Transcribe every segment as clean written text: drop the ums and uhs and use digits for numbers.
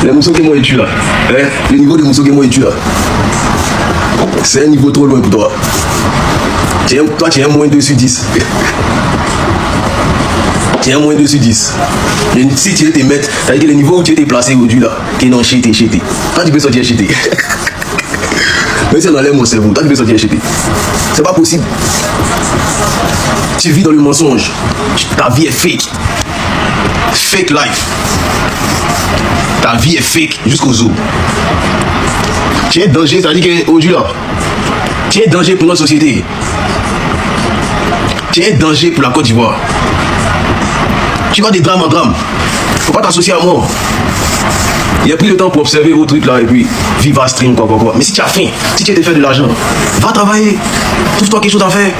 Le Mousso Kémo es-tu là? Le niveau de Mousso Kémo es-tu là? C'est un niveau trop loin pour toi. Toi, tu es un moins 2 sur 10. Tu es un moins 2 sur 10. Et si tu veux te mettre, c'est-à-dire que le niveau où tu es placé aujourd'hui là, tu es non chété. Toi, tu peux sortir chété. Mais si on enlève mon cerveau, toi, tu peux sortir chété. C'est pas possible. Tu vis dans le mensonge. Ta vie est fake. Fake life. Ta vie est fake jusqu'aux os. Tu es danger, c'est-à-dire qu'aujourd'hui là, tu es danger pour notre société. Tu es danger pour la Côte d'Ivoire. Tu vas de drame en drame. Faut pas t'associer à moi. Il a pris le temps pour observer vos trucs là et puis vivre à stream quoi. Mais si tu as faim, si tu as fait de l'argent, va travailler. Trouve-toi quelque chose à faire.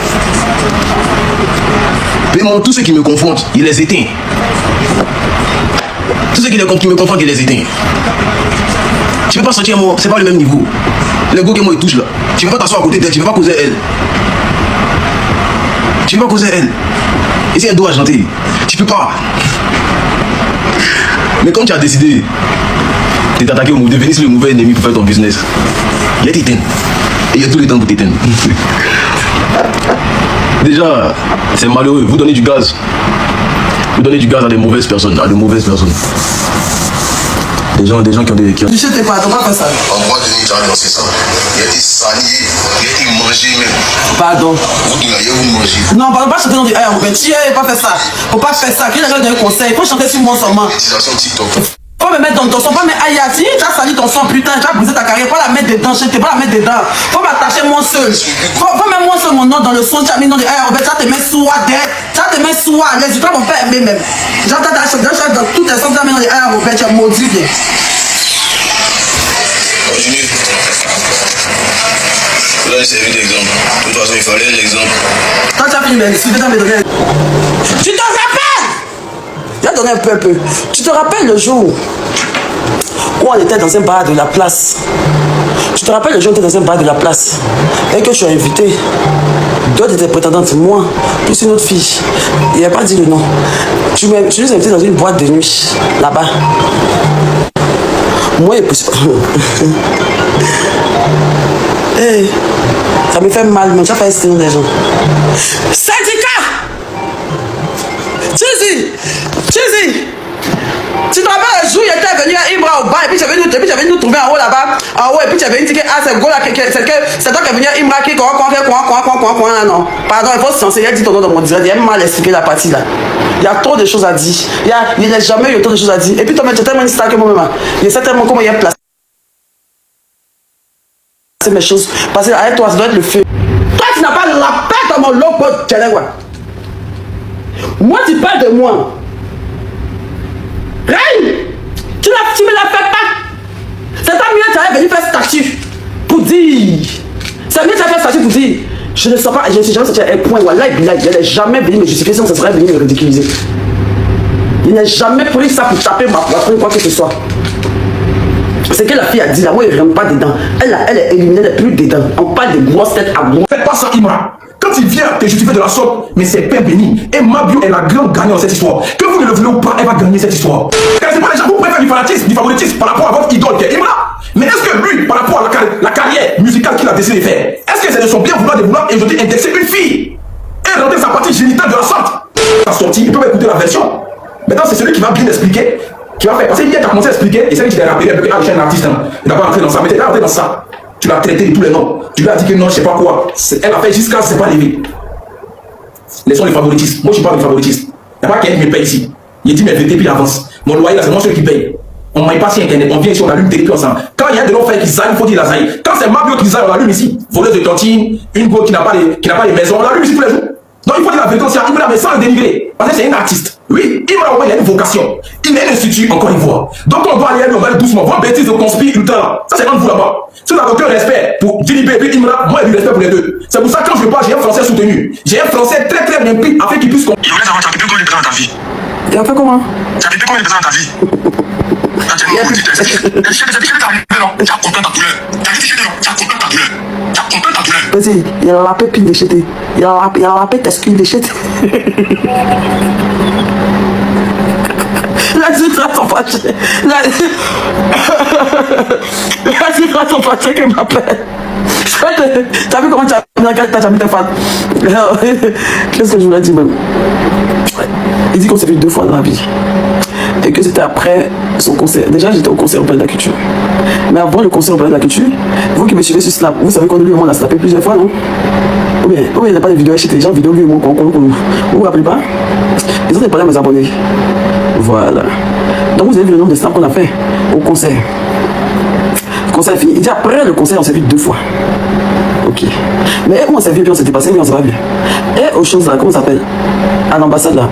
Paiement, tous ceux qui me confondent, ils les éteignent. Tous ceux qui me confondent, ils les éteignent. Tu peux pas sortir moi, c'est pas le même niveau. Le go que moi il touche là. Tu peux pas t'asseoir à côté d'elle, tu peux pas causer elle. Tu peux pas causer elle. Et si elle doit chanter, tu peux pas. Mais comme tu as décidé de t'attaquer au mauvais, de venir sur le mauvais ennemi pour faire ton business, il t'éteint. Et il y a tout le temps pour t'éteindre. Déjà, c'est malheureux. Vous donnez du gaz. Vous donnez du gaz à des mauvaises personnes. Des gens qui ont des... Je sais pas, on va faire ça. En moi, Denis, tu as lancé ça. Il a été sali, il a été mangé même. Pardon. Vous mangez. Non, pardon, pas chanter dans du air, mon père. Tu pas faire ça. Faut pas faire ça. Qui n'a un conseil? Faut chanter sur moi seulement. Utilisation TikTok. Faut me mettre dans ton sang, pas me aïe, si tu as sali ton sang, putain, tu as brisé ta carrière, faut la mettre dedans, je t'ai pas la mettre dedans. Faut m'attacher moi seul. Faut mettre moi seul mon nom dans le son, tu as mis dans du air, Robert, tu as te mettre sous à tête, tu as te mettre sous à l'aise, tu peux mon père aimer même. J'entends ta chose, dans toutes les sons, tu as mis dans du air, Robert, tu as maudit bien. Continue. Là, il servi d'exemple. De toute façon, il fallait un exemple. Quand tu as fini, mais si tu as me donné. Tu te rappelles? J'ai donné un peu. Tu te rappelles le jour où on était dans un bar de la place? Tu te rappelles le jour où on était dans un bar de la place et que je suis invité? D'autres étaient prétendantes, moi, plus une autre fille. Il n'a pas dit le nom. Tu nous as invités dans une boîte de nuit, là-bas. Moi, il est possible. Hey, ça me fait mal, mais tu as fait un des gens. Syndicat! Chizi! Tu te rappelles le jour où il était venu à Ibra au bar et puis j'avais nous trouver en haut là-bas, en haut, et puis tu avais dit que ah, c'est le gars là, c'est toi qui est venu à Ibra qui quoi, non. Pardon, il faut se censurer, il a dit ton nom dans mon direct, il a mal expliqué la partie là. Il y a trop de choses à dire. Il n'a jamais eu trop de choses à dire. Et puis toi, tu es tellement une star que moi-même, il sait tellement comment il a placé mes choses. Parce que avec toi, ça doit être le feu. Toi, tu n'as pas la paix dans mon logo, moi, tu parles de moi. Reine, tu me la fais pas. C'est pas mieux que tu allais venir faire statut pour dire. C'est mieux que tu allais faire statut pour dire. Je ne sais pas, je ne suis jamais sorti à un point. Wallah, il n'est jamais venu me justifier, sinon ça serait venu me ridiculiser. Il n'a jamais pris ça pour taper ma poitrine, quoi que ce soit. Ce que la fille a dit là, moi, il ne rentre pas dedans. Elle est éliminée, elle n'est plus dedans. On parle de grosses têtes à gros. Faites pas ça, Imra. Quand il vient te justifier de la sorte, mais c'est Père béni. Et Mabio est la grande gagnante de cette histoire. Que vous ne le voulez ou pas, elle va gagner cette histoire. Car c'est pas les gens, vous préférez du fanatisme, du favoritisme par rapport à votre idole qui est Imra. Mais est-ce que lui, par rapport à la carrière musicale qu'il a décidé de faire, est-ce que c'est de son bien vouloir de vouloir aujourd'hui indexer une fille et rentrer sa partie génitale de la sorte? La sortie, il peut écouter la version. Maintenant, c'est celui qui va bien expliquer, qui va faire. Parce qu'il a commencé à expliquer, et c'est lui qui t'a rappelé un peu que je suis un artiste. Il n'a pas rentré dans ça, mais t'es rentré dans ça. Tu l'as traité de tous les noms. Tu lui as dit que non, je sais pas quoi. Elle a fait jusqu'à ce n'est pas levé. Laissons les favoritistes. Moi, je ne suis pas le favoritiste. Il n'y a pas quelqu'un qui me paye ici. Il dit mes vérités, puis il avance. Mon loyer, là, c'est moi celui qui paye. On ne maille pas sur Internet. On vient ici, on allume des ensemble. Quand il y a de l'enfer qui zaille, il faut dire la zaille. Quand c'est Mabio qui zaille, on allume ici. Voleuse de cantine, une go qui n'a pas les maisons, on allume ici tous les jours. Donc il faut dire la vérité aussi à Imra, mais sans le dénigrer. Parce que c'est un artiste. Oui, Imra, il a une vocation. Il est un institut en Côte d'Ivoire. Donc on doit aller on va doucement. Vos bêtises de conspire ultra. Ça, c'est entre vous là-bas. Si vous n'avez aucun respect pour Djily B et Imra, moi j'ai du respect pour les deux. C'est pour ça que quand je parle, j'ai un français soutenu. J'ai un français très très limpide afin qu'il puisse comprendre. Il voulait savoir, tu as pipé combien de présents dans ta vie? Et un peu comment? Tu as pipé combien de présents dans ta vie? Quand tu as dit, tu as compris ta douleur. Tu as dit, tu as compris ta douleur. Tu as compris ta douleur. Vas-y, il a la paix puis déchetée. Il a la paix t'excuse déchetée. La dit, tu as ton fâchés. Là, c'est pas ton fâché qui m'appelle. T'as vu comment t'as jamais été fan? Qu'est-ce que je voulais dire même? Il dit qu'on s'est vu 2 fois dans la vie. Et que c'était après son concert. Déjà, j'étais au concert au Palais de la Culture. Mais avant le concert au Palais de la Culture, vous qui me suivez sur Snap, vous savez qu'on lui et moi on a snappé plusieurs fois, non? Ou bien il n'y a pas de vidéos chez les gens, vidéos lui et moi, vous vous rappelez pas? Ils ont parlé à mes abonnés. Voilà. Donc vous avez vu le nombre de snaps qu'on a fait au concert. Le concert est fini. Il dit après le concert, on s'est vu 2 fois. Ok. Mais où on s'est vu, puis on s'est dépassé, mais on s'est pas vu. Et aux choses là, comment ça s'appelle? À l'ambassade là.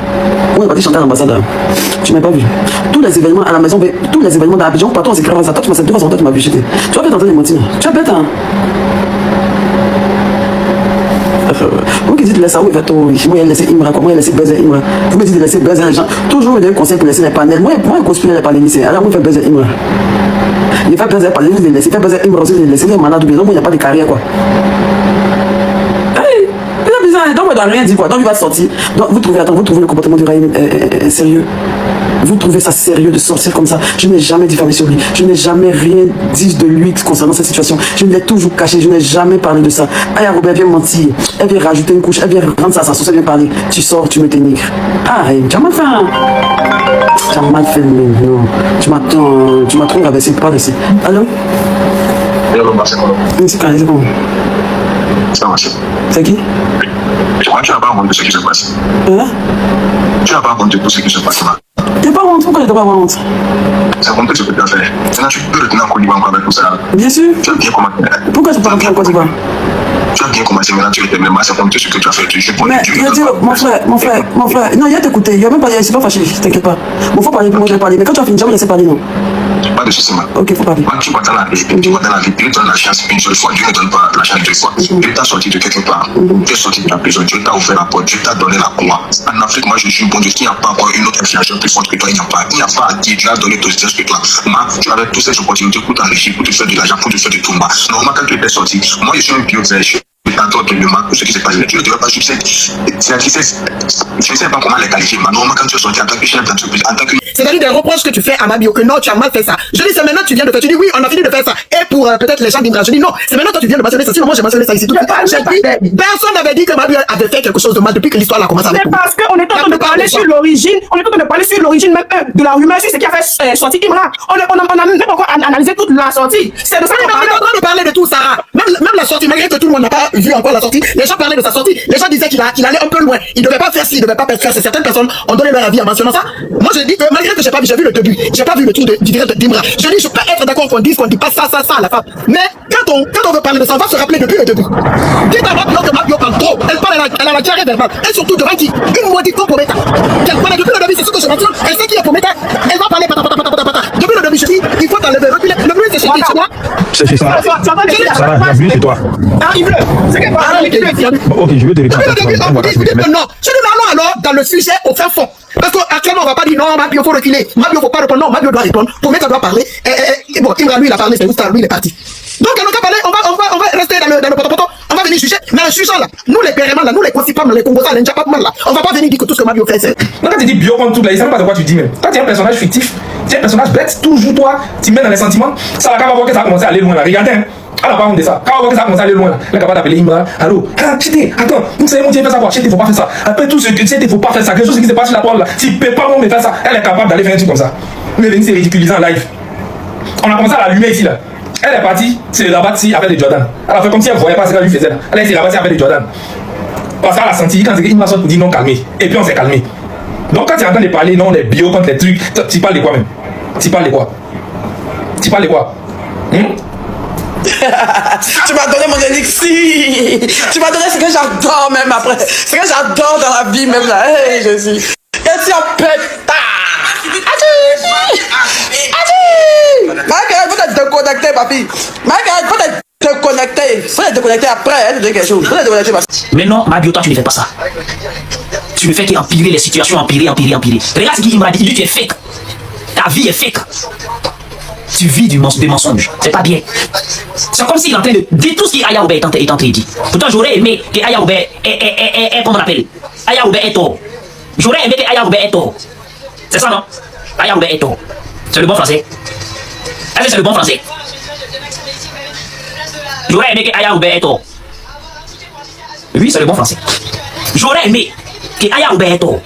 On est parti chanter à l'ambassade là. Tu m'as pas vu. Tous les événements à la maison, tous les événements d'Abidjan, partout on s'est créé à ça. Toi, tu m'as fait 2 fois, toi, tu m'as vu jeter. Tu vas peut-être en train de mentir. Tu vas bête, hein? Vous qui dites de laisser où il va tout. Moi, il laisse Imra, moi, il laisse baiser Imra. Vous me dites de laisser baiser les gens. Toujours, vous donnez conseil pour laisser les panels. Moi, il conspire les panels ici. Alors, moi, il fait baiser Imra. Il fait baiser les panels, il laisse. Il fait baiser Imra aussi, il laisse. Il est malade ou bien. Donc, il n'y a pas de carrière, quoi. Donc, on ne doit rien dire, quoi. Donc, il va sortir. Donc, vous trouvez le comportement du Raïm sérieux. Vous trouvez ça sérieux de sortir comme ça? Je n'ai jamais diffamé sur lui. Je n'ai jamais rien dit de lui concernant cette situation. Je l'ai toujours caché. Je n'ai jamais parlé de ça. Aya Robert vient mentir. Elle vient rajouter une couche. Elle vient rendre ça à sa sauce. Elle vient parler. Tu sors, tu me dénigres. Ah, tu as mal fait. Hein? Tu as mal fait. Non. Tu m'as trop rabaissé. Pas ici. Allô? C'est quand même. C'est qui? Je crois que tu n'as pas honte de ce qui se passe. Hein? Tu n'as pas honte de tout ce qui se passe là. Tu n'as pas honte? Pourquoi tu n'as pas honte? C'est honteux ce que tu as fait. Maintenant, tu peux retourner en Côte d'Ivoire encore avec tout ça. Bien sûr. Tu as bien commencé. Pourquoi tu ne peux pas rentrer en Côte d'Ivoire? Tu as bien commencé, maintenant tu es même c'est honteux ce que tu as fait. Mais je veux dire, mon frère, non, il a t'écouté, il va même pas dire, je suis pas fâché, t'inquiète pas. Bon, faut parler, puis moi je vais parler, mais quand tu as fini, jamais laisser parler, non? Pas de soucis, man. Ok, faut parler. Moi, tu vois dans la vie, Dieu donne la chance une seule fois, Dieu ne donne pas la chance 2 fois. Dieu t'a sorti de quelque part, tu es sorti de la prison, Dieu t'a ouvert la porte, Dieu t'a donné la croix. En Afrique, moi je suis bon Dieu, il n'y a pas encore une autre influence plus forte que toi, il n'y a pas à dire, Dieu a donné tout ce que toi. Moi, tu avais toutes ces opportunités pour t'enrichir, pour te faire de l'argent, pour te faire de tout. Normalement, quand tu étais sorti, moi je suis un bio vert. Tantôt que le mal, tout ce qui s'est passé, tu ne devrais pas, je sais pas comment les qualifier, mais normalement quand tu es sorti en tant que chef d'entreprise, en tant que... C'est-à-dire des reproches que tu fais à Mabio, que non, tu as mal fait ça. Je dis, c'est maintenant que tu viens de faire, tu dis oui, on a fini de faire ça. Et pour peut-être les gens d'Indra, je dis non, c'est maintenant que tu viens de mentionner ça, sinon moi j'ai mentionné ça ici tout de suite. Personne n'avait dit que Mabio avait fait quelque chose de mal depuis que l'histoire a commencé avec nous. Mais parce qu'on est en train de parler sur l'origine, même de la rumeur sur ce qui a fait sortir Imra. On a même encore analysé toute la sortie. C'est de ça qu'on est en train de parler de tout, Sarah. Même la sortie, malgré que tout le monde n'a pas vu encore la sortie, les gens parlaient de sa sortie, les gens disaient qu'il allait un peu loin, il ne devait pas faire ci, il ne devait pas faire ça. Certaines personnes ont donné leur avis en mentionnant ça. Moi je dis que malgré que j'ai vu le début, j'ai pas vu le truc du direct d'Imra. Je dis je peux être d'accord qu'on dit pas ça à la femme. Mais quand on veut parler de ça, on va se rappeler depuis le début. Dites à Mabio que Mabio parle trop, elle a la diarrhée verbale, et surtout devant qui? Une maudite Pometa. Qu'elle connaît depuis le début, c'est ce que je mentionne, elle sait qui est Pometa, elle va parler patata. Depuis le début, je dis, il faut t'enlever, reculer, le bruit c'est chez qui, tu vois? C'est chez ça. Sarah, il a vu chez toi. Ah, il veut. C'est que ok, je vais te répondre. Non, je dis non, alors, dans le sujet au fin fond. Parce qu'actuellement, on va pas dire non, Mabio faut reculer. Mabio faut pas répondre. Non, Mabio doit répondre. Pometa doit parler. Et bon, Imra, lui, il a parlé, c'est juste lui, il est parti. Donc, à notre parler, on va rester dans le potopoto. On va venir juger. Mais le sujet là, nous les péréments là, nous les constipants, les Congolais, les Njapapman là, on va pas venir dire que tout ce que Mabio fait, c'est. Donc, quand tu dis bio comme tout là, ils savent pas de quoi tu dis même. Quand tu es un personnage fictif, tu es un personnage bête, toujours toi, tu mets dans les sentiments. Ça va voir que ça a commencé à aller loin là. Regardez, hein. À la part de ça, quand on voit que ça a commencé à aller loin, là, elle est capable d'appeler Imra. Allô, Chité, attends, vous savez, mon Dieu, fait ça quoi? Chité, faut pas faire ça. Après tout ce que Chité, faut pas faire ça. Quelque chose qui se passe sur la porte là, tu peux pas me faire ça. Elle est capable d'aller faire un truc comme ça. Mais venir se ridiculiser en live. On a commencé à l'allumer ici là. Elle est partie, c'est rabattre avec des Jordan. Elle a fait comme si elle voyait pas ce qu'elle lui faisait là. Elle a été rabattue avec des Jordan. Parce qu'elle a senti quand Imra sort pour dire non, calmé. Et puis on s'est calmé. Donc quand tu es en train de parler, non, les bio contre les trucs, tu parles de quoi même? Tu parles de quoi? Tu m'as donné mon élixir. Tu m'as donné ce que j'adore même après. Ce que j'adore dans la vie même là. Hey Jésus. Qu'est-ce qu'on pète? Margaret, faut être déconnecté, ma fille. Margaret, faut être déconnecté. Faut être déconnecté après, elle dit quelque chose. Faut être déconnecté, ma fille. Mais non, Mabio, toi, tu ne fais pas ça. Tu ne fais qu'empirer les situations, empirer. Regarde ce qu'il m'a dit. Il dit tu es fake. Ta vie est fake. Tu vis des mensonges. C'est pas bien. C'est comme s'il est en train de dire tout ce qu'Aya Robert est en train de dire. Pourtant, j'aurais aimé que Aya Robert est comment on appelle? Aya Robert est tort. J'aurais aimé que Aya Robert est tort. C'est ça, non? Aya Robert est tort. C'est le bon français. Est-ce que c'est le bon français? J'aurais aimé que Aya Roberto. Oui, c'est le bon français. J'aurais aimé que Aya Roberto.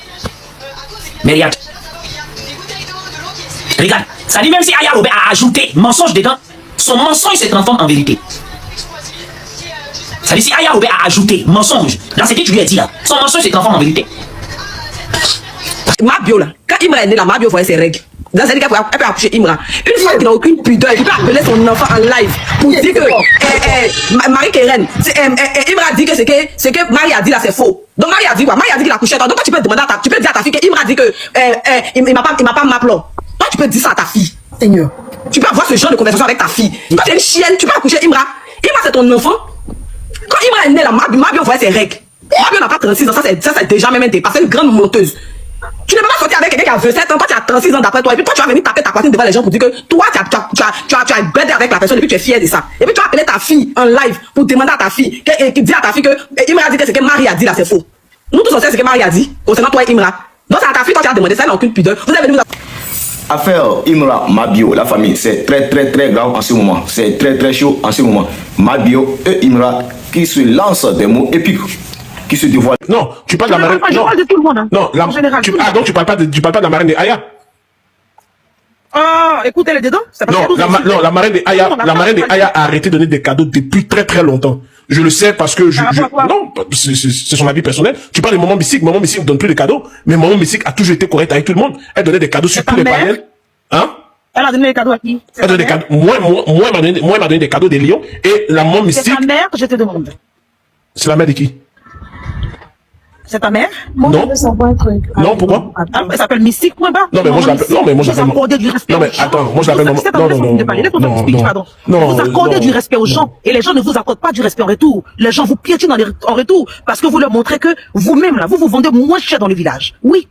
Mais regarde. Regarde. Ça dit même si Aya Robert a ajouté mensonge dedans, son mensonge se transforme en vérité. Ça dit si Aya Robert a ajouté mensonge dans ce que tu lui as dit là, son mensonge se transforme en vérité. Mabio là, quand Imra est né là, Mabio voyait ses règles. Dans cette cas, elle peut accoucher Imra. Une femme qui n'a aucune pudeur, il peut appeler son enfant en live pour dire que Marie-Kérène, Imra dit que ce que Marie a dit là, c'est faux. Donc Marie a dit quoi? Marie a dit qu'il a couché. Donc toi, tu peux demander tu peux dire à ta fille que Imra dit que il m'a pas m'appelant. Toi, tu peux dire ça à ta fille. Seigneur. Tu peux avoir ce genre de conversation avec ta fille. Toi, tu es une chienne, tu peux accoucher Imra. Imra, c'est ton enfant. Quand Imra est né là, Mabio voyait ses règles. Mabio n'a pas 36 ans, ça c'est déjà même dépassé, une grande menteuse. Tu ne peux pas sortir avec quelqu'un qui a 27 ans, toi tu as 36 ans d'après toi, et puis toi tu vas venir taper ta poitrine devant les gens pour dire que toi tu as baidé avec la personne et puis tu es fier de ça. Et puis tu vas appeler ta fille en live pour demander à ta fille, qui dit à ta fille que Imra a dit que ce que Marie a dit là c'est faux. Nous tous on sait ce que Marie a dit, concernant toi et Imra. Donc c'est à ta fille, toi tu as demandé ça, elle n'a aucune pudeur. Vous avez venu Affaire Imra, Mabio, la famille, c'est très grave en ce moment. C'est très chaud en ce moment. Mabio et Imra qui se lancent des mots épiques. Qui se dévoile. Non, tu parles de la marraine. Je parle de tout le monde. Hein. Non, en général. Donc tu parles pas de la marraine de Aya. Ah, écoute, elle est dedans. Non, la marraine de Aya, a arrêté de donner des cadeaux depuis très longtemps. Je le sais parce que non, c'est son avis personnel. Tu parles de Maman Mystique. Maman Mystique ne donne plus de cadeaux, mais Maman Mystique a toujours été correcte avec tout le monde. Elle donnait des cadeaux sur tous les panels. Hein? Elle a donné des cadeaux à qui? Elle donné des cadeaux. Moi, elle m'a donné des cadeaux des lions et la Maman Mystique. C'est ta mère que je te demande. C'est la mère de qui? C'est ta mère? Non. Non, pourquoi? Elle s'appelle Mystique, point bas. Non, mais moi je l'appelle. Non, mais moi je l'appelle. Vous accordez du respect. Non, mais attends, moi je l'appelle. Non. Vous accordez du respect aux gens et les gens ne vous accordent pas du respect en retour. Les gens vous piétinent en retour parce que vous leur montrez que vous-même là, vous vendez moins cher dans les villages. Oui.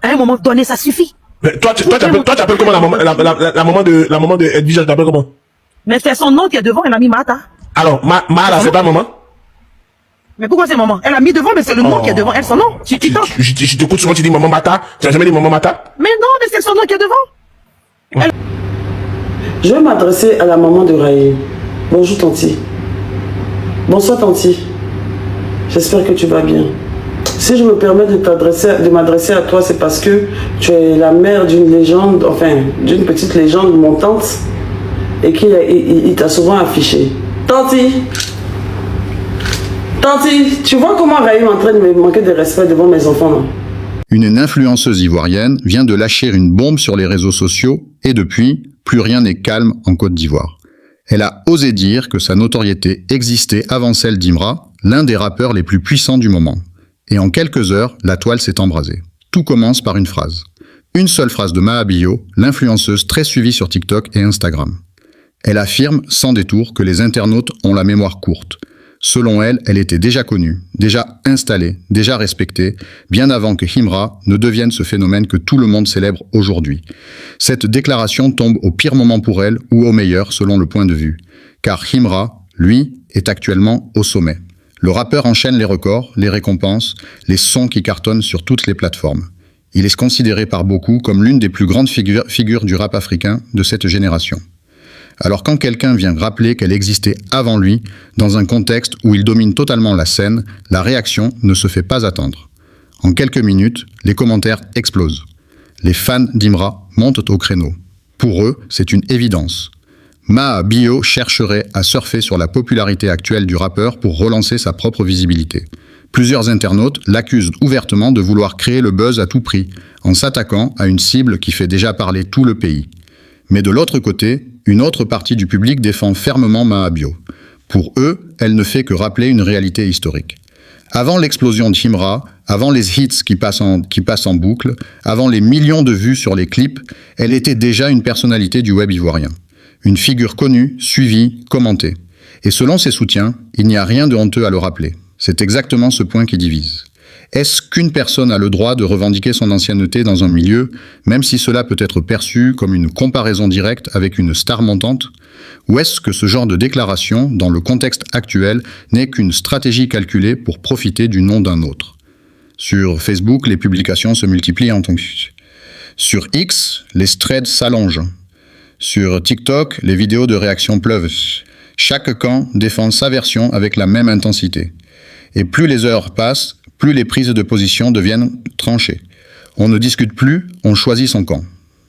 À un moment donné, ça suffit. Mais toi, tu appelles comment la maman de Edwige, tu t'appelles comment? Mais c'est son nom qui est devant, elle a mis Mata. Alors, Ma là, c'est pas maman? Mais pourquoi c'est maman? Elle a mis devant, mais c'est le nom qui est devant elle, son nom. Je t'écoute souvent, tu dis maman Mata. Tu n'as jamais dit maman Mata? Mais non, mais c'est son nom qui est devant. Je vais m'adresser à la maman de Raïm. Bonjour Tanti. Bonsoir Tanti. J'espère que tu vas bien. Si je me permets de m'adresser à toi, c'est parce que tu es la mère d'une légende, enfin d'une petite légende montante et qu'il t'a souvent affiché. Tanti, tu vois comment Raïm est en train de me manquer de respect devant mes enfants là? Une influenceuse ivoirienne vient de lâcher une bombe sur les réseaux sociaux et depuis, plus rien n'est calme en Côte d'Ivoire. Elle a osé dire que sa notoriété existait avant celle d'Imra, l'un des rappeurs les plus puissants du moment. Et en quelques heures, la toile s'est embrasée. Tout commence par une phrase. Une seule phrase de Mahabio, l'influenceuse très suivie sur TikTok et Instagram. Elle affirme, sans détour, que les internautes ont la mémoire courte. Selon elle, elle était déjà connue, déjà installée, déjà respectée, bien avant que Imra ne devienne ce phénomène que tout le monde célèbre aujourd'hui. Cette déclaration tombe au pire moment pour elle ou au meilleur selon le point de vue. Car Imra, lui, est actuellement au sommet. Le rappeur enchaîne les records, les récompenses, les sons qui cartonnent sur toutes les plateformes. Il est considéré par beaucoup comme l'une des plus grandes figures du rap africain de cette génération. Alors quand quelqu'un vient rappeler qu'elle existait avant lui, dans un contexte où il domine totalement la scène, la réaction ne se fait pas attendre. En quelques minutes, les commentaires explosent. Les fans d'Imra montent au créneau. Pour eux, c'est une évidence. Mahabio chercherait à surfer sur la popularité actuelle du rappeur pour relancer sa propre visibilité. Plusieurs internautes l'accusent ouvertement de vouloir créer le buzz à tout prix, en s'attaquant à une cible qui fait déjà parler tout le pays. Mais de l'autre côté, une autre partie du public défend fermement Mahabio. Pour eux, elle ne fait que rappeler une réalité historique. Avant l'explosion d'Imra, avant les hits qui passent en boucle, avant les millions de vues sur les clips, elle était déjà une personnalité du web ivoirien. Une figure connue, suivie, commentée. Et selon ses soutiens, il n'y a rien de honteux à le rappeler. C'est exactement ce point qui divise. Est-ce qu'une personne a le droit de revendiquer son ancienneté dans un milieu, même si cela peut être perçu comme une comparaison directe avec une star montante? Ou est-ce que ce genre de déclaration, dans le contexte actuel, n'est qu'une stratégie calculée pour profiter du nom d'un autre? Sur Facebook, les publications se multiplient en tant que... Sur X, les threads s'allongent. Sur TikTok, les vidéos de réaction pleuvent. Chaque camp défend sa version avec la même intensité. Et plus les heures passent, plus les prises de position deviennent tranchées. On ne discute plus, on choisit son camp.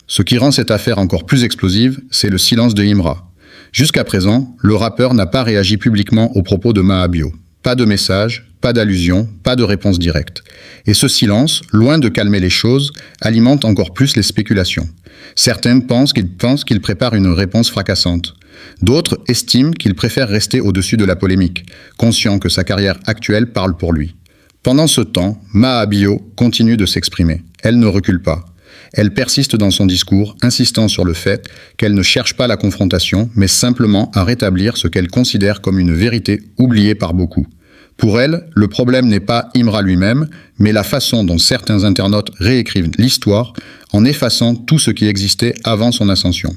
Ce qui rend cette affaire encore plus explosive, c'est le silence de Imra. Jusqu'à présent, le rappeur n'a pas réagi publiquement aux propos de Mahabio. Pas de message, pas d'allusion, pas de réponse directe. Et ce silence, loin de calmer les choses, alimente encore plus les spéculations. Certains pensent qu'il prépare une réponse fracassante. D'autres estiment qu'il préfère rester au-dessus de la polémique, conscient que sa carrière actuelle parle pour lui. Pendant ce temps, Mahabio continue de s'exprimer. Elle ne recule pas. Elle persiste dans son discours, insistant sur le fait qu'elle ne cherche pas la confrontation, mais simplement à rétablir ce qu'elle considère comme une vérité oubliée par beaucoup. Pour elle, le problème n'est pas Imra lui-même, mais la façon dont certains internautes réécrivent l'histoire en effaçant tout ce qui existait avant son ascension.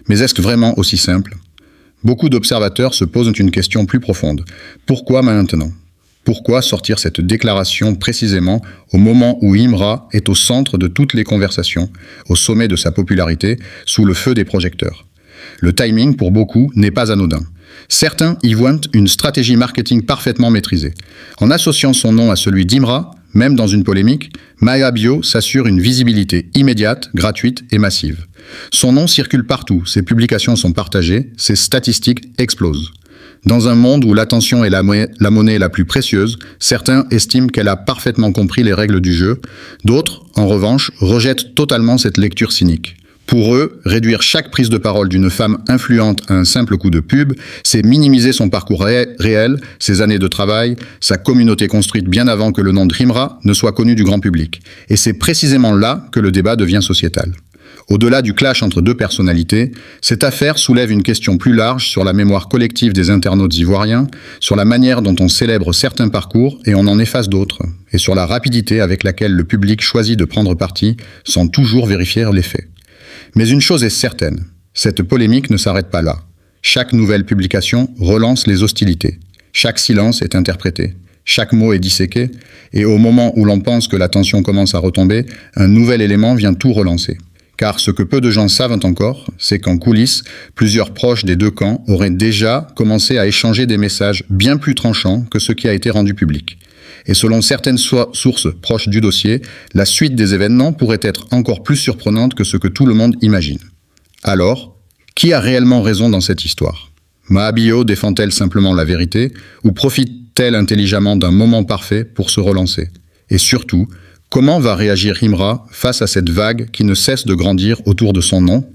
Mais est-ce vraiment aussi simple ? Beaucoup d'observateurs se posent une question plus profonde. Pourquoi maintenant ? Pourquoi sortir cette déclaration précisément au moment où Imra est au centre de toutes les conversations, au sommet de sa popularité, sous le feu des projecteurs ? Le timing, pour beaucoup, n'est pas anodin. Certains y voient une stratégie marketing parfaitement maîtrisée. En associant son nom à celui d'Imra, même dans une polémique, Mahabio s'assure une visibilité immédiate, gratuite et massive. Son nom circule partout, ses publications sont partagées, ses statistiques explosent. Dans un monde où l'attention est la monnaie la plus précieuse, certains estiment qu'elle a parfaitement compris les règles du jeu. D'autres, en revanche, rejettent totalement cette lecture cynique. Pour eux, réduire chaque prise de parole d'une femme influente à un simple coup de pub, c'est minimiser son parcours réel, ses années de travail, sa communauté construite bien avant que le nom de Imra ne soit connu du grand public. Et c'est précisément là que le débat devient sociétal. Au-delà du clash entre deux personnalités, cette affaire soulève une question plus large sur la mémoire collective des internautes ivoiriens, sur la manière dont on célèbre certains parcours et on en efface d'autres, et sur la rapidité avec laquelle le public choisit de prendre parti sans toujours vérifier les faits. Mais une chose est certaine, cette polémique ne s'arrête pas là. Chaque nouvelle publication relance les hostilités. Chaque silence est interprété. Chaque mot est disséqué. Et au moment où l'on pense que la tension commence à retomber, un nouvel élément vient tout relancer. Car ce que peu de gens savent encore, c'est qu'en coulisses, plusieurs proches des deux camps auraient déjà commencé à échanger des messages bien plus tranchants que ce qui a été rendu public. Et selon certaines sources proches du dossier, la suite des événements pourrait être encore plus surprenante que ce que tout le monde imagine. Alors, qui a réellement raison dans cette histoire ? Mahabio défend-elle simplement la vérité ou profite-t-elle intelligemment d'un moment parfait pour se relancer ? Et surtout, comment va réagir Imra face à cette vague qui ne cesse de grandir autour de son nom ?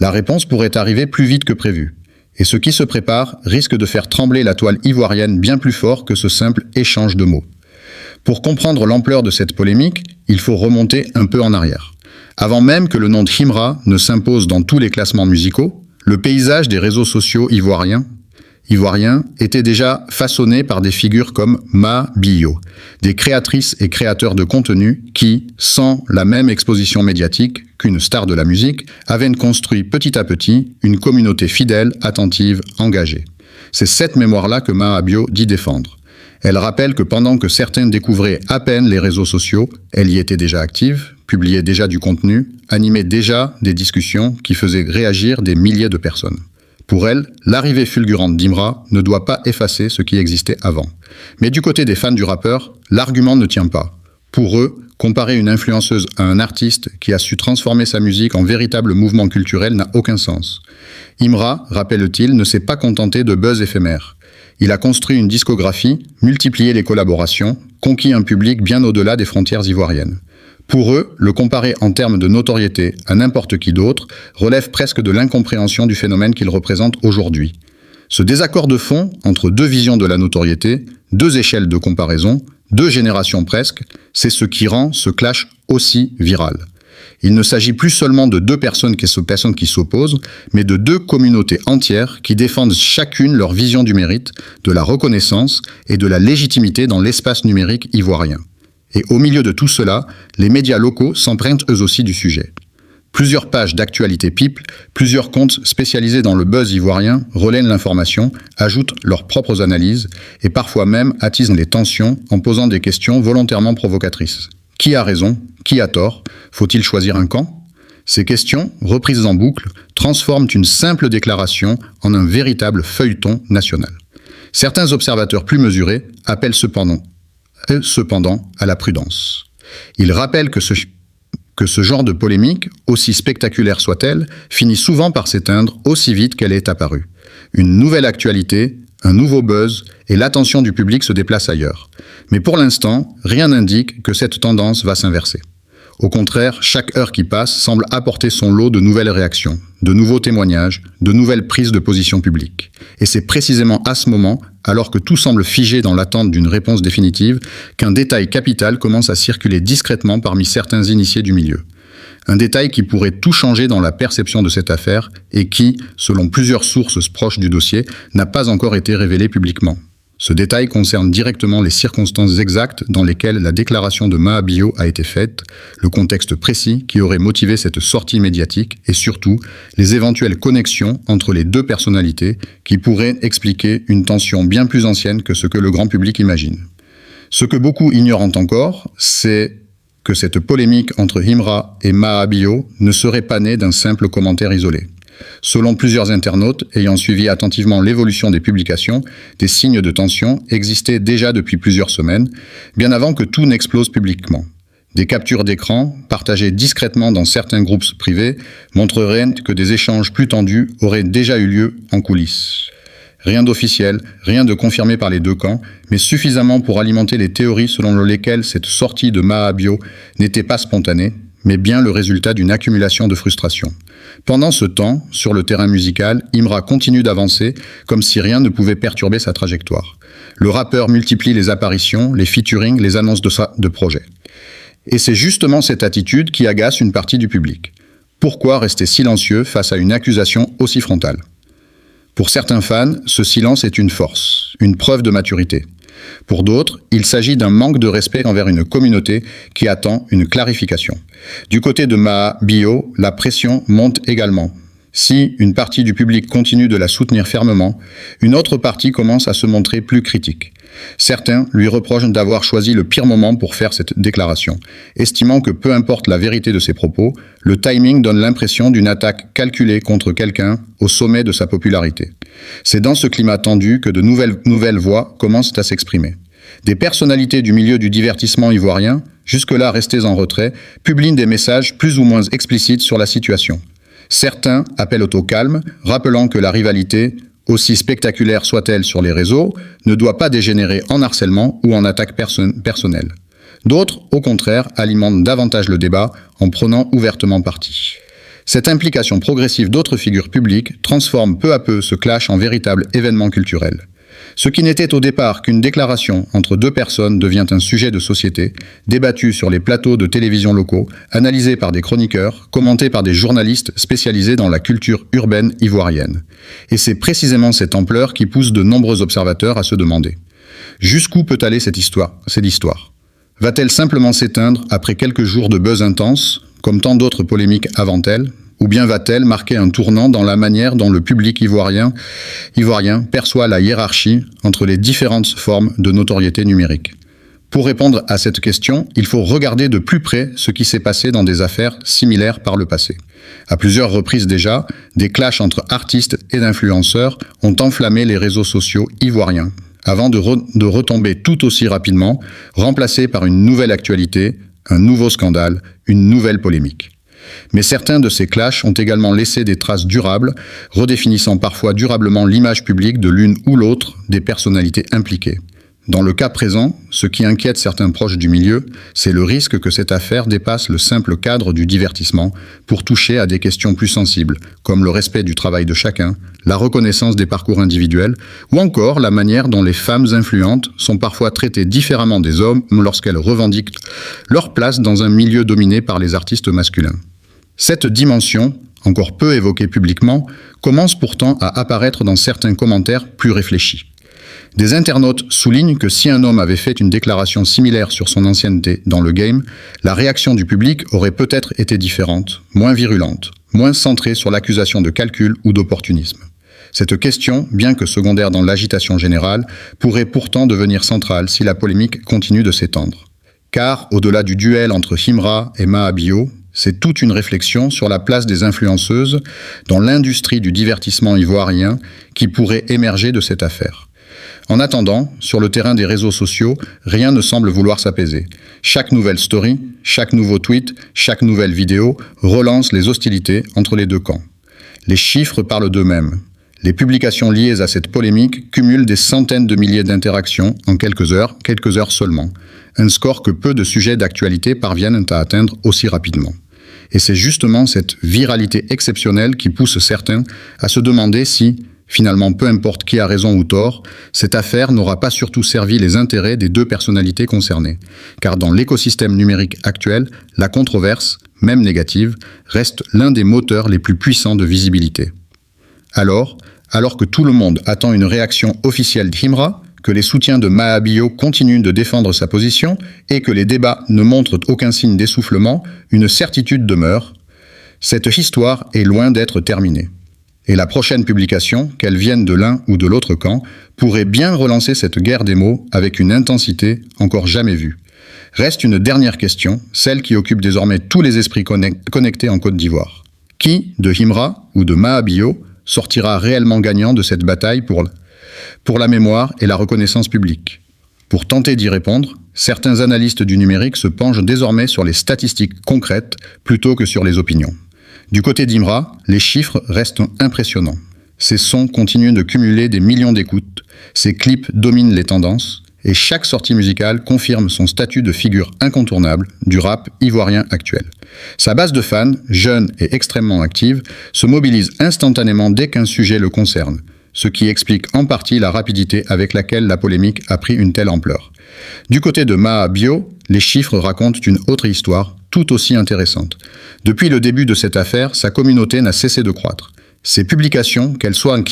La réponse pourrait arriver plus vite que prévu. Et ce qui se prépare risque de faire trembler la toile ivoirienne bien plus fort que ce simple échange de mots. Pour comprendre l'ampleur de cette polémique, il faut remonter un peu en arrière. Avant même que le nom de Imra ne s'impose dans tous les classements musicaux, le paysage des réseaux sociaux ivoiriens était déjà façonné par des figures comme Mahabio, des créatrices et créateurs de contenu qui, sans la même exposition médiatique qu'une star de la musique, avaient construit petit à petit une communauté fidèle, attentive, engagée. C'est cette mémoire-là que Mahabio dit défendre. Elle rappelle que pendant que certains découvraient à peine les réseaux sociaux, elle y était déjà active, publiait déjà du contenu, animait déjà des discussions qui faisaient réagir des milliers de personnes. Pour elle, l'arrivée fulgurante d'Imra ne doit pas effacer ce qui existait avant. Mais du côté des fans du rappeur, l'argument ne tient pas. Pour eux, comparer une influenceuse à un artiste qui a su transformer sa musique en véritable mouvement culturel n'a aucun sens. Imra, rappelle-t-il, ne s'est pas contenté de buzz éphémère. Il a construit une discographie, multiplié les collaborations, conquis un public bien au-delà des frontières ivoiriennes. Pour eux, le comparer en termes de notoriété à n'importe qui d'autre relève presque de l'incompréhension du phénomène qu'il représente aujourd'hui. Ce désaccord de fond entre deux visions de la notoriété, deux échelles de comparaison, deux générations presque, c'est ce qui rend ce clash aussi viral. Il ne s'agit plus seulement de deux personnes qui s'opposent, mais de deux communautés entières qui défendent chacune leur vision du mérite, de la reconnaissance et de la légitimité dans l'espace numérique ivoirien. Et au milieu de tout cela, les médias locaux s'empruntent eux aussi du sujet. Plusieurs pages d'actualité people, plusieurs comptes spécialisés dans le buzz ivoirien relaient l'information, ajoutent leurs propres analyses et parfois même attisent les tensions en posant des questions volontairement provocatrices. Qui a raison ? Qui a tort ? Faut-il choisir un camp ? Ces questions, reprises en boucle, transforment une simple déclaration en un véritable feuilleton national. Certains observateurs plus mesurés appellent cependant à la prudence. Ils rappellent que ce genre de polémique, aussi spectaculaire soit-elle, finit souvent par s'éteindre aussi vite qu'elle est apparue. Une nouvelle actualité, un nouveau buzz, et l'attention du public se déplace ailleurs. Mais pour l'instant, rien n'indique que cette tendance va s'inverser. Au contraire, chaque heure qui passe semble apporter son lot de nouvelles réactions, de nouveaux témoignages, de nouvelles prises de position publique. Et c'est précisément à ce moment, alors que tout semble figé dans l'attente d'une réponse définitive, qu'un détail capital commence à circuler discrètement parmi certains initiés du milieu. Un détail qui pourrait tout changer dans la perception de cette affaire et qui, selon plusieurs sources proches du dossier, n'a pas encore été révélé publiquement. Ce détail concerne directement les circonstances exactes dans lesquelles la déclaration de Maha Bio a été faite, le contexte précis qui aurait motivé cette sortie médiatique et surtout les éventuelles connexions entre les deux personnalités qui pourraient expliquer une tension bien plus ancienne que ce que le grand public imagine. Ce que beaucoup ignorent encore, c'est que cette polémique entre Imra et Maha Bio ne serait pas née d'un simple commentaire isolé. Selon plusieurs internautes ayant suivi attentivement l'évolution des publications, des signes de tension existaient déjà depuis plusieurs semaines, bien avant que tout n'explose publiquement. Des captures d'écran, partagées discrètement dans certains groupes privés, montreraient que des échanges plus tendus auraient déjà eu lieu en coulisses. Rien d'officiel, rien de confirmé par les deux camps, mais suffisamment pour alimenter les théories selon lesquelles cette sortie de Maha Bio n'était pas spontanée, mais bien le résultat d'une accumulation de frustration. Pendant ce temps, sur le terrain musical, Imra continue d'avancer comme si rien ne pouvait perturber sa trajectoire. Le rappeur multiplie les apparitions, les featuring, les annonces de projets. Et c'est justement cette attitude qui agace une partie du public. Pourquoi rester silencieux face à une accusation aussi frontale ? Pour certains fans, ce silence est une force, une preuve de maturité. Pour d'autres, il s'agit d'un manque de respect envers une communauté qui attend une clarification. Du côté de Maha Bio, la pression monte également. Si une partie du public continue de la soutenir fermement, une autre partie commence à se montrer plus critique. Certains lui reprochent d'avoir choisi le pire moment pour faire cette déclaration, estimant que peu importe la vérité de ses propos, le timing donne l'impression d'une attaque calculée contre quelqu'un au sommet de sa popularité. C'est dans ce climat tendu que de nouvelles voix commencent à s'exprimer. Des personnalités du milieu du divertissement ivoirien, jusque-là restées en retrait, publient des messages plus ou moins explicites sur la situation. Certains appellent au calme, rappelant que la rivalité, aussi spectaculaire soit-elle sur les réseaux, ne doit pas dégénérer en harcèlement ou en attaque personnelle. D'autres, au contraire, alimentent davantage le débat en prenant ouvertement parti. Cette implication progressive d'autres figures publiques transforme peu à peu ce clash en véritable événement culturel. Ce qui n'était au départ qu'une déclaration entre deux personnes devient un sujet de société, débattu sur les plateaux de télévision locaux, analysé par des chroniqueurs, commenté par des journalistes spécialisés dans la culture urbaine ivoirienne. Et c'est précisément cette ampleur qui pousse de nombreux observateurs à se demander: jusqu'où peut aller cette histoire ? Va-t-elle simplement s'éteindre après quelques jours de buzz intense, comme tant d'autres polémiques avant elle ? Ou bien va-t-elle marquer un tournant dans la manière dont le public ivoirien perçoit la hiérarchie entre les différentes formes de notoriété numérique ? Pour répondre à cette question, il faut regarder de plus près ce qui s'est passé dans des affaires similaires par le passé. À plusieurs reprises déjà, des clashs entre artistes et influenceurs ont enflammé les réseaux sociaux ivoiriens, avant de retomber tout aussi rapidement, remplacés par une nouvelle actualité, un nouveau scandale, une nouvelle polémique. Mais certains de ces clashs ont également laissé des traces durables, redéfinissant parfois durablement l'image publique de l'une ou l'autre des personnalités impliquées. Dans le cas présent, ce qui inquiète certains proches du milieu, c'est le risque que cette affaire dépasse le simple cadre du divertissement pour toucher à des questions plus sensibles, comme le respect du travail de chacun, la reconnaissance des parcours individuels, ou encore la manière dont les femmes influentes sont parfois traitées différemment des hommes lorsqu'elles revendiquent leur place dans un milieu dominé par les artistes masculins. Cette dimension, encore peu évoquée publiquement, commence pourtant à apparaître dans certains commentaires plus réfléchis. Des internautes soulignent que si un homme avait fait une déclaration similaire sur son ancienneté dans le game, la réaction du public aurait peut-être été différente, moins virulente, moins centrée sur l'accusation de calcul ou d'opportunisme. Cette question, bien que secondaire dans l'agitation générale, pourrait pourtant devenir centrale si la polémique continue de s'étendre. Car, au-delà du duel entre Imra et Maha Bio, c'est toute une réflexion sur la place des influenceuses dans l'industrie du divertissement ivoirien qui pourrait émerger de cette affaire. En attendant, sur le terrain des réseaux sociaux, rien ne semble vouloir s'apaiser. Chaque nouvelle story, chaque nouveau tweet, chaque nouvelle vidéo relance les hostilités entre les deux camps. Les chiffres parlent d'eux-mêmes. Les publications liées à cette polémique cumulent des centaines de milliers d'interactions en quelques heures seulement. Un score que peu de sujets d'actualité parviennent à atteindre aussi rapidement. Et c'est justement cette viralité exceptionnelle qui pousse certains à se demander si, finalement, peu importe qui a raison ou tort, cette affaire n'aura pas surtout servi les intérêts des deux personnalités concernées. Car dans l'écosystème numérique actuel, la controverse, même négative, reste l'un des moteurs les plus puissants de visibilité. Alors que tout le monde attend une réaction officielle d'Himra, que les soutiens de Mahabio continuent de défendre sa position et que les débats ne montrent aucun signe d'essoufflement, une certitude demeure. Cette histoire est loin d'être terminée. Et la prochaine publication, qu'elle vienne de l'un ou de l'autre camp, pourrait bien relancer cette guerre des mots avec une intensité encore jamais vue. Reste une dernière question, celle qui occupe désormais tous les esprits connectés en Côte d'Ivoire. Qui, de Himra ou de Mahabio, sortira réellement gagnant de cette bataille pour la mémoire et la reconnaissance publique? Pour tenter d'y répondre, certains analystes du numérique se penchent désormais sur les statistiques concrètes plutôt que sur les opinions. Du côté d'Himra, les chiffres restent impressionnants. Ses sons continuent de cumuler des millions d'écoutes, ses clips dominent les tendances, et chaque sortie musicale confirme son statut de figure incontournable du rap ivoirien actuel. Sa base de fans, jeune et extrêmement active, se mobilise instantanément dès qu'un sujet le concerne, ce qui explique en partie la rapidité avec laquelle la polémique a pris une telle ampleur. Du côté de Mahabio, les chiffres racontent une autre histoire, tout aussi intéressante. Depuis le début de cette affaire, sa communauté n'a cessé de croître. Ses publications, qu'elles soient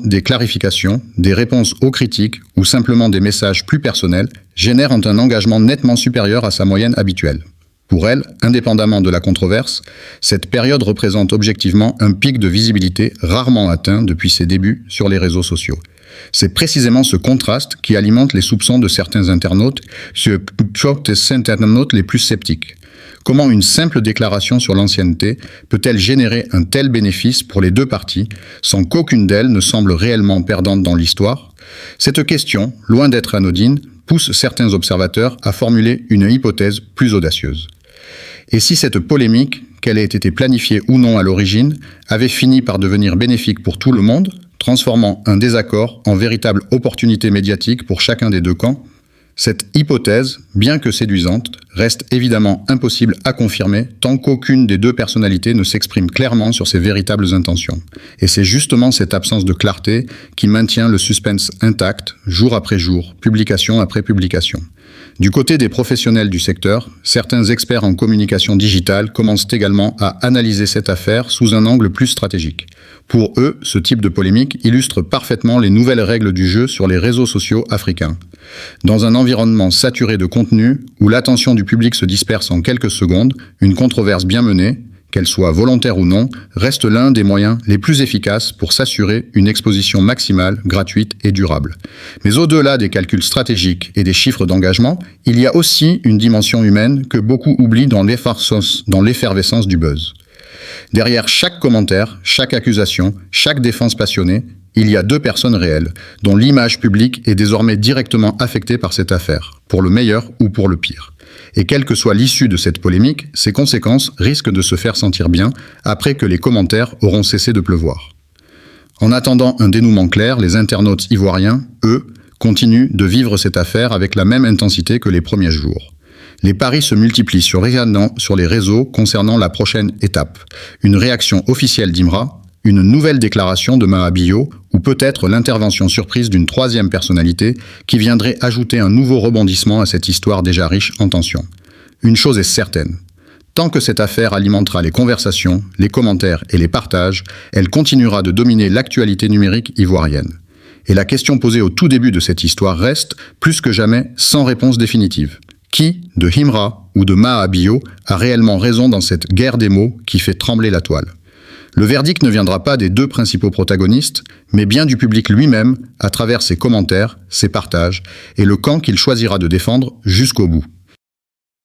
des clarifications, des réponses aux critiques ou simplement des messages plus personnels, génèrent un engagement nettement supérieur à sa moyenne habituelle. Pour elle, indépendamment de la controverse, cette période représente objectivement un pic de visibilité rarement atteint depuis ses débuts sur les réseaux sociaux. C'est précisément ce contraste qui alimente les soupçons de certains internautes, les plus sceptiques. Comment une simple déclaration sur l'ancienneté peut-elle générer un tel bénéfice pour les deux parties, sans qu'aucune d'elles ne semble réellement perdante dans l'histoire? Cette question, loin d'être anodine, pousse certains observateurs à formuler une hypothèse plus audacieuse. Et si cette polémique, qu'elle ait été planifiée ou non à l'origine, avait fini par devenir bénéfique pour tout le monde, transformant un désaccord en véritable opportunité médiatique pour chacun des deux camps? Cette hypothèse, bien que séduisante, reste évidemment impossible à confirmer tant qu'aucune des deux personnalités ne s'exprime clairement sur ses véritables intentions. Et c'est justement cette absence de clarté qui maintient le suspense intact, jour après jour, publication après publication. Du côté des professionnels du secteur, certains experts en communication digitale commencent également à analyser cette affaire sous un angle plus stratégique. Pour eux, ce type de polémique illustre parfaitement les nouvelles règles du jeu sur les réseaux sociaux africains. Dans un environnement saturé de contenu, où l'attention du public se disperse en quelques secondes, une controverse bien menée, qu'elle soit volontaire ou non, reste l'un des moyens les plus efficaces pour s'assurer une exposition maximale, gratuite et durable. Mais au-delà des calculs stratégiques et des chiffres d'engagement, il y a aussi une dimension humaine que beaucoup oublient dans l'effervescence du buzz. Derrière chaque commentaire, chaque accusation, chaque défense passionnée, il y a deux personnes réelles, dont l'image publique est désormais directement affectée par cette affaire, pour le meilleur ou pour le pire. Et quelle que soit l'issue de cette polémique, ses conséquences risquent de se faire sentir bien après que les commentaires auront cessé de pleuvoir. En attendant un dénouement clair, les internautes ivoiriens, eux, continuent de vivre cette affaire avec la même intensité que les premiers jours. Les paris se multiplient sur les réseaux concernant la prochaine étape. Une réaction officielle d'Himra, une nouvelle déclaration de Mahabio ou peut-être l'intervention surprise d'une troisième personnalité qui viendrait ajouter un nouveau rebondissement à cette histoire déjà riche en tensions. Une chose est certaine. Tant que cette affaire alimentera les conversations, les commentaires et les partages, elle continuera de dominer l'actualité numérique ivoirienne. Et la question posée au tout début de cette histoire reste, plus que jamais, sans réponse définitive. Qui, de Himra ou de Mahabio, a réellement raison dans cette guerre des mots qui fait trembler la toile? Le verdict ne viendra pas des deux principaux protagonistes, mais bien du public lui-même, à travers ses commentaires, ses partages, et le camp qu'il choisira de défendre jusqu'au bout.